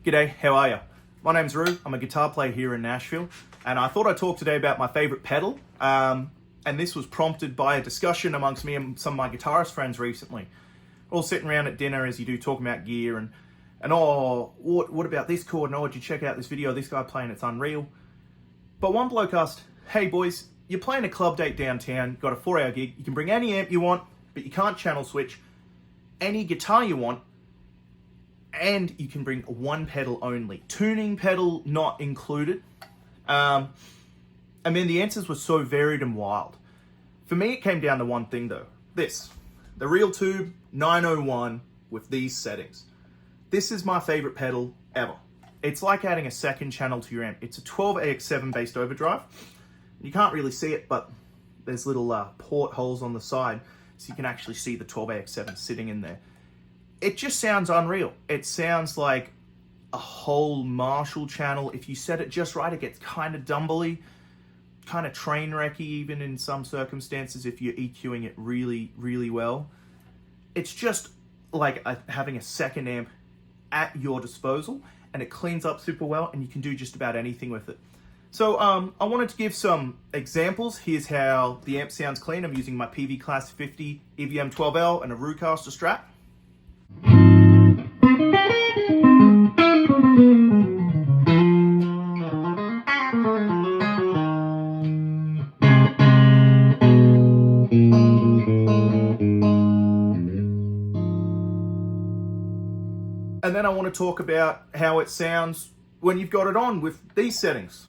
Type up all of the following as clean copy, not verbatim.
G'day, how are you? My name's Roo, I'm a guitar player here in Nashville, and I thought I'd talk today about my favourite pedal, and this was prompted by a discussion amongst me and some of my guitarist friends recently. We're all sitting around at dinner as you do, talking about gear, and oh, what about this chord, and oh, did you check out this video, this guy playing, it's unreal. But one bloke asked, hey boys, you're playing a club date downtown, got a 4-hour gig, you can bring any amp you want, but you can't channel switch, any guitar you want, and you can bring one pedal only. Tuning pedal not included. I mean, the answers were so varied and wild. For me, it came down to one thing though. This, the Real Tube 901 with these settings. This is my favorite pedal ever. It's like adding a second channel to your amp. It's a 12AX7 based overdrive. You can't really see it, but there's little port holes on the side, so you can actually see the 12AX7 sitting in there. It just sounds unreal. It sounds like a whole Marshall channel. If you set it just right, it gets kind of dumbly, kind of train wrecky even in some circumstances if you're EQing it really, really well. It's just like having a second amp at your disposal, and it cleans up super well, and you can do just about anything with it. So I wanted to give some examples. Here's how the amp sounds clean. I'm using my PV Class 50 EVM 12L and a Rucaster Strat. And then I want to talk about how it sounds when you've got it on with these settings.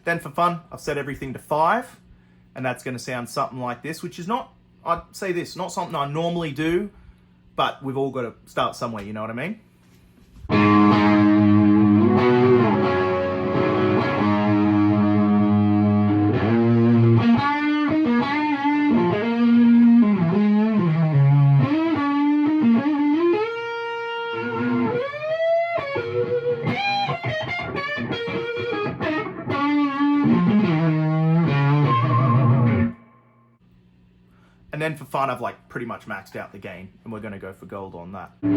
Then for fun, I've set everything to 5, and that's going to sound something like this, which is not, I'd say this, not something I normally do, but we've all got to start somewhere, you know what I mean? And then for fun, I've like pretty much maxed out the gain, and we're going to go for gold on that. You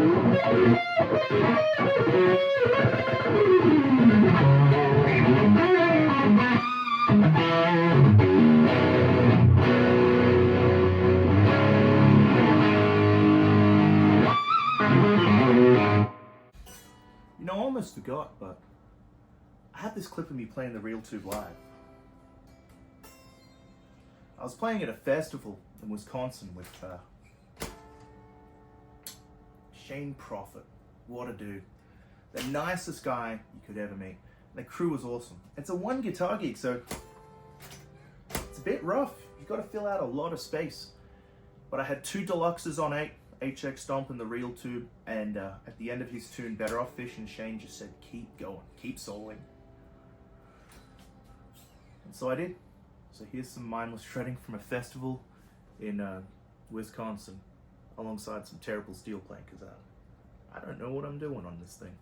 know, I almost forgot, but I had this clip of me playing the Real Tube live. I was playing at a festival in Wisconsin with Shane Prophet. What a dude. The nicest guy you could ever meet. The crew was awesome. It's a one guitar gig, so it's a bit rough. You've got to fill out a lot of space. But I had 2 deluxes on 8, HX Stomp and the Real Tube, and at the end of his tune, Better Off Fish, and Shane just said, keep going, keep soloing. And so I did. So here's some mindless shredding from a festival in Wisconsin, alongside some terrible steel playing, because I don't know what I'm doing on this thing.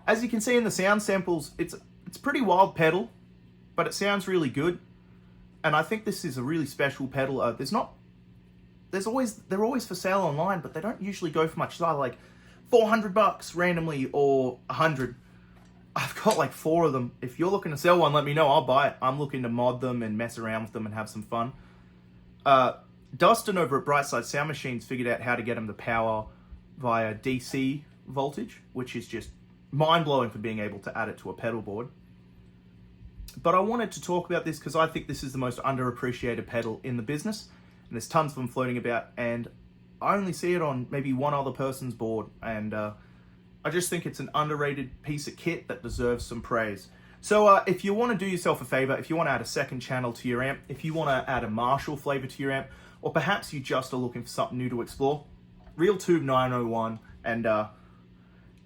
As you can see in the sound samples, it's a pretty wild pedal, but it sounds really good. And I think this is a really special pedal. They're always for sale online, but they don't usually go for much. It's either like $400 randomly or 100. I've got like 4 of them. If you're looking to sell one, let me know. I'll buy it. I'm looking to mod them and mess around with them and have some fun. Dustin over at Brightside Sound Machines figured out how to get them to power via DC voltage, which is just mind-blowing for being able to add it to a pedal board. But I wanted to talk about this because I think this is the most underappreciated pedal in the business, and there's tons of them floating about, and I only see it on maybe one other person's board, and I just think it's an underrated piece of kit that deserves some praise. So if you want to do yourself a favor, if you want to add a second channel to your amp, if you want to add a Marshall flavor to your amp, or perhaps you just are looking for something new to explore, RealTube 901 and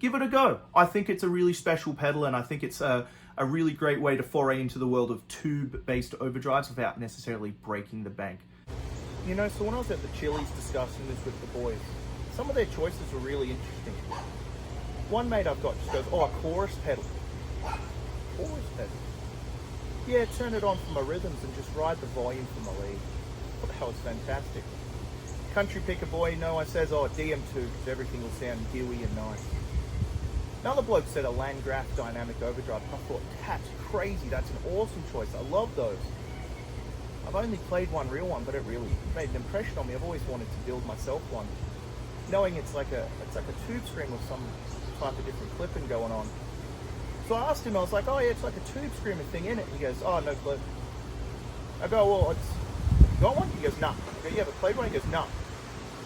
give it a go. I think it's a really special pedal, and I think it's a really great way to foray into the world of tube-based overdrives without necessarily breaking the bank. You know, so when I was at the Chili's discussing this with the boys, some of their choices were really interesting. One mate I've got just goes, oh, a chorus pedal. Chorus pedal? Yeah, turn it on for my rhythms and just ride the volume from the lead. I thought that was fantastic. Country picker boy, Noah says, oh, DM2, because everything will sound gooey and nice. Another bloke said a Landgraf dynamic overdrive. I thought, that's crazy, that's an awesome choice. I love those. I've only played one real one, but it really made an impression on me. I've always wanted to build myself one. Knowing it's like a tube screen with some type of different clipping going on. So I asked him, I was like, oh yeah, it's like a tube screamer thing in it. He goes, oh, no clue. I go, well, you got one? He goes, no. I go, you ever played one? He goes, no.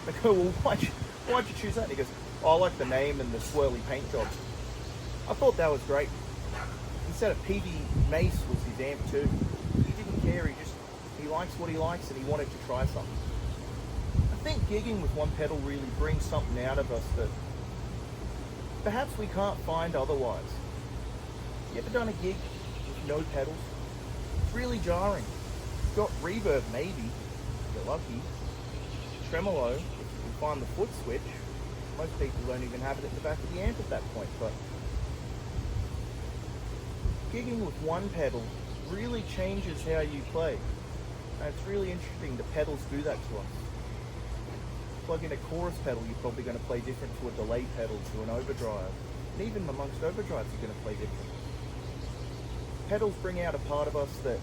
I go, well, why'd you choose that? And he goes, oh, I like the name and the swirly paint jobs. I thought that was great. He said a PV Mace was his amp too. He didn't care, he likes what he likes and he wanted to try something. I think gigging with one pedal really brings something out of us that perhaps we can't find otherwise. You ever done a gig with no pedals? It's really jarring. You've got reverb maybe, if you're lucky. Tremolo, if you can find the foot switch. Most people don't even have it at the back of the amp at that point, but gigging with one pedal really changes how you play. And it's really interesting, the pedals do that to us. Plug in a chorus pedal, you're probably going to play different to a delay pedal, to an overdrive. And even amongst overdrives, you're going to play different. Pedals bring out a part of us that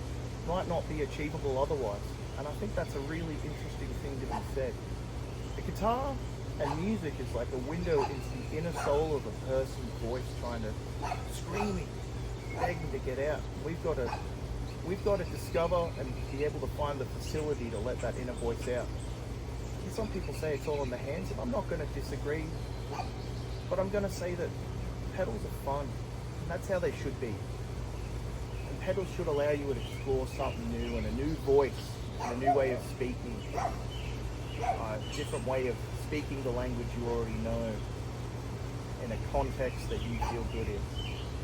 might not be achievable otherwise. And I think that's a really interesting thing to be said. The guitar and music is like a window into the inner soul of a person's voice trying to screaming, begging to get out. We've got to discover and be able to find the facility to let that inner voice out. And some people say it's all in the hands, and I'm not going to disagree, but I'm going to say that pedals are fun, and that's how they should be. And pedals should allow you to explore something new and a new voice and a new way of speaking, a different way of speaking the language you already know in a context that you feel good in.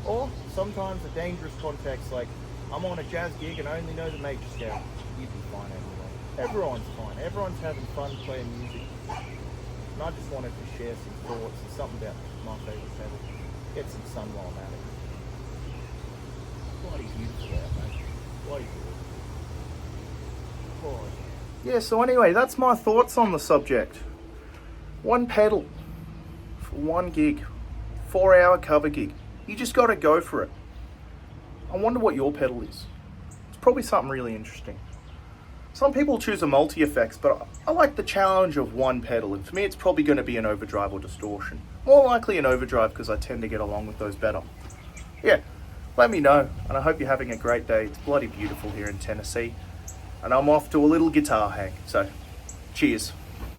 Or sometimes a dangerous context like, I'm on a jazz gig and I only know the major scale. You'd be fine anyway. Everyone's fine. Everyone's having fun playing music. And I just wanted to share some thoughts and something about my favourite pedal. Get some sun while I'm at it. Bloody beautiful out, mate. Bloody good. Bloody. Yeah, so anyway, that's my thoughts on the subject. One pedal for one gig, 4-hour cover gig. You just got to go for it. I wonder what your pedal is. It's probably something really interesting. Some people choose a multi-effects, but I like the challenge of one pedal, and for me it's probably going to be an overdrive or distortion. More likely an overdrive because I tend to get along with those better. Yeah, let me know, and I hope you're having a great day. It's bloody beautiful here in Tennessee, and I'm off to a little guitar hang, so cheers.